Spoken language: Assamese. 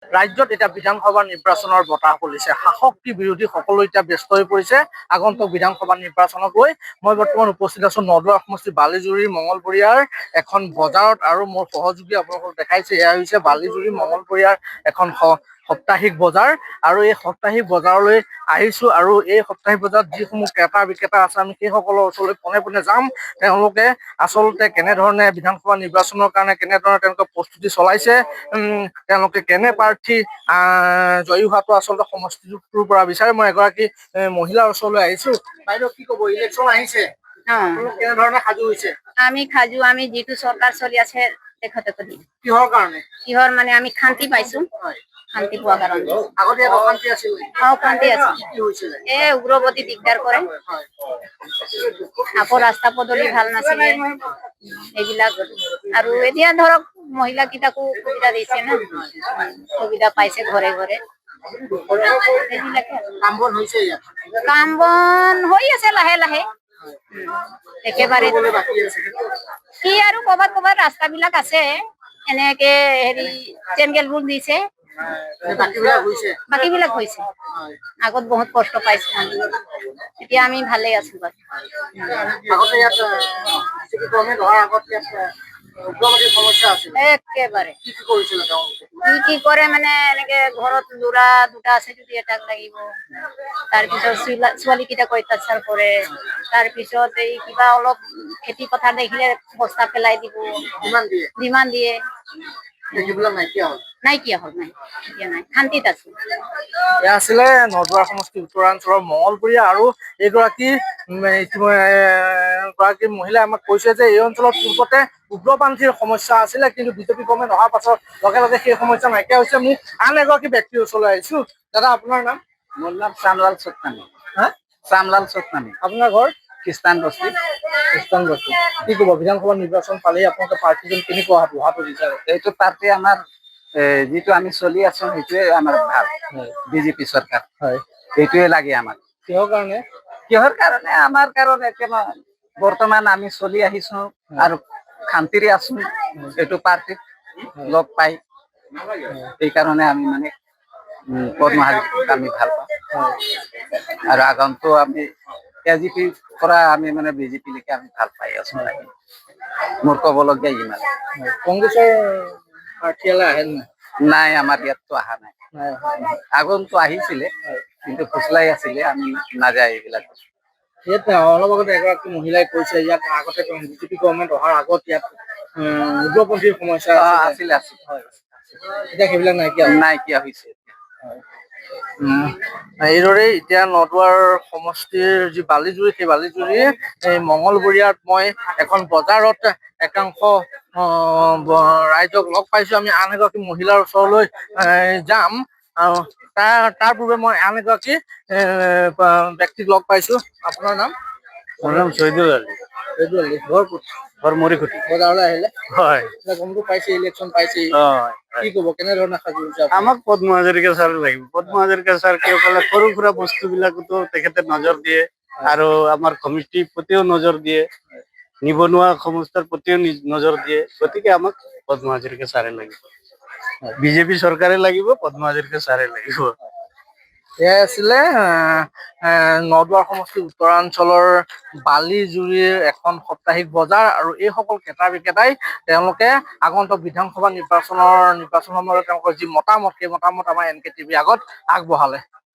ৰাজ্যত এতিয়া বিধানসভা নিৰ্বাচনৰ বতাহ বলিছে। শাসক কি বিৰোধী সকলো এতিয়া ব্যস্ত হৈ পৰিছে আগন্তুক বিধানসভা নিৰ্বাচনক লৈ। মই বৰ্তমান উপস্থিত আছো নদুৱা সমষ্টি বালিজুৰি মঙলবৰীয়াৰ এখন বজাৰত আৰু মোৰ সহযোগী আপোনালোকক দেখাইছে। এয়া হৈছে বালিজুৰি মঙলবৰীয়াৰ এখন সাপ্তাহিক বজাৰ আৰু এই সাপ্তাহিক বজাৰলৈ আহিছো আৰু এই সাপ্তাহিক বজাৰত যিসমূহ ক্ৰেতা বিক্ৰেতা আছে আমি সেইসকলৰ ওচৰলৈ পোনে পোনে যাম। তেওঁলোকে আচলতে কেনেধৰণে বিধানসভা নিৰ্বাচনৰ কাৰণে কেনেধৰণে তেওঁলোকে প্ৰস্তুতি চলাইছে, তেওঁলোকে কেনে প্ৰাৰ্থী জয়ী হোৱাটো আচলতে সমষ্টিটোৰ পৰা বিচাৰে। মই এগৰাকী মহিলাৰ ওচৰলৈ আহিছো। বাইদেউ কি ক'ব, ইলেকশ্যন আহিছে, কেনেধৰণে সাজু হৈছে? আমি সাজু, আমি যিটো চৰকাৰ চলি আছে তেখেতক দিম। কিহৰ কাৰণে? কিহৰ মানে আমি শান্তি পাইছো, শান্তি পোৱা কাৰণে। আগতে অশান্তি আছিল, অশান্তি আছিল, উগ্ৰপন্থী দিগদাৰ কৰে, আকৌ ৰাস্তা পদূলি ভাল নাছিলে এইবিলাক। আৰু এতিয়া ধৰক মহিলা কেইটাকো সুবিধা দিছে না, সুবিধা পাইছে ঘৰে ঘৰে। কাম বন হৈ আছে লাহে লাহে, একেবাৰে কি আৰু ক'বাত ক'বাত ৰাস্তাবিলাক আছে এনেকে হেৰি চেংগেল বোৰ দিছে, বাকী বিলাক হৈছে। আগত বহুত কষ্ট পাইছো, এতিয়া আমি ভালে আছো বাৰু। একেবাৰে কি কৰে মানে এনেকে ঘৰত ল'ৰা দুটা আছে যদি এটাক লাগিব, তাৰপিছত ছোৱালী কেইটাক অত্যাচাৰ কৰে, তাৰপিছত এই কিবা অলপ খেতি পথাৰ দেখিলে বস্তা পেলাই দিব, ডিমাণ্ড দিয়ে। নাইকিয়া হ'ল, এতিয়া নাই, শান্তিত আছো। এয়া আছিলে নদুৱা সমষ্টি উত্তৰাঞ্চলৰ মঙলবৰীয়া আৰু এইগৰাকী মহিলাই আমাক কৈছে যে এই অঞ্চলত পূৰ্বতে উগ্ৰপন্থীৰ সমস্যা আছিলে, কিন্তু বিজেপি গভৰ্ণমেণ্ট অহাৰ পাছত লগে লগে সেই সমস্যা নাইকিয়া হৈছে। মোক আন এগৰাকী ব্যক্তিৰ ওচৰলৈ আহিছো। দাদা আপোনাৰ নাম? মোৰ নাম শ্যামলাল চোটনানী। শ্যামলাল চোটনানী। আপোনাৰ ঘৰ? খ্ৰীষ্টান বস্তি। খ্ৰীষ্টান বস্তি। কি ক'ব, বিধানসভা নিৰ্বাচন পালেই আপোনালোকে পাৰ্টিজন কেনেকুৱা হোৱাটো বিচাৰে? এইটো পাৰ্টি আমাৰ যিটো আমি চলি আছো সেইটোৱে আমাৰ ভাল, বিজেপি চৰকাৰ। হয়, সেইটোৱে লাগে আমাক। কিহৰ কাৰণে? কিহৰ কাৰণে? আমাৰ কাৰণে বৰ্তমান আমি চলি আহিছো আৰু শান্তিৰে আছো এইটো পাৰ্টিত লগ পাই। সেইকাৰণে আমি মানে পদ্মা হাজৰিকাক আমি ভাল পাওঁ। আৰু আগন্তুক আমি এজিপি পৰা আমি মানে বিজেপিলৈকে আমি ভাল পাই আছো। মোৰ ক'বলগীয়া ইমান। কংগ্ৰেছৰ প্ৰাৰ্থীলৈ আহে নাই? নাই, আমাৰ ইয়াততো অহা নাই। আগতো আহিছিলে কিন্তু ফুচলাই আছিলে, আমি নাযায় এইবিলাক। ইয়াত অলপ আগতে এগৰাকী মহিলাই কৈছে ইয়াত আগতে বিজেপি গভৰ্ণমেণ্ট অহাৰ আগত ইয়াত উগ্ৰপন্থীৰ সমস্যা আছিলে। এতিয়া সেইবিলাক নাইকিয়া হৈছে। এইদৰেই এতিয়া নদুৱাৰ সমষ্টিৰ যি বালিজুৰি, সেই বালিজুৰি এই মঙলবৰীয়াত মই এখন বজাৰত একাংশ ৰাইজক লগ পাইছো। আমি আন এগৰাকী মহিলাৰ ওচৰলৈ যাম আৰু তাৰ পূৰ্বে মই আন এগৰাকী ব্যক্তিক লগ পাইছো। আপোনাৰ নাম? মোৰ নাম শহীদুল আলী। শহীদুল আলী। ঘৰ ক'ত? ঘৰ মৰিখুটি। বজাৰলৈ আহিলে? হয়। গমটো পাইছে, ইলেকশ্যন পাইছে, কি ক'ব, কেনেধৰণে সাজু হৈছে? আমাক পদ্মা হাজৰিকা ছাৰ লাগিব। পদ্মা হাজৰিকা ছাৰ কি ক'লে সৰু সুৰা বস্তু বিলাকতো তেখেতে নজৰ দিয়ে আৰু আমাৰ কমিটিৰ প্ৰতিও নজৰ দিয়ে, নিবনুৱা সমস্যাৰ প্ৰতিও নজৰ দিয়ে। গতিকে আমাক পদ্মা হাজৰিকা ছাৰে লাগিব, বিজেপি চৰকাৰে লাগিব, পদ্মা হাজৰিকা ছাৰে লাগিব। এয়াই আছিলে নদুৱাৰ সমষ্টি উত্তৰাঞ্চলৰ বালিজুৰিৰ এখন সাপ্তাহিক বজাৰ আৰু এইসকল ক্ৰেতা বিক্ৰেতাই তেওঁলোকে আগন্তুক বিধানসভা নিৰ্বাচনৰ সময়ত তেওঁলোকৰ যি মতামত, সেই মতামত আমাৰ NK TV আগত আগবঢ়ালে।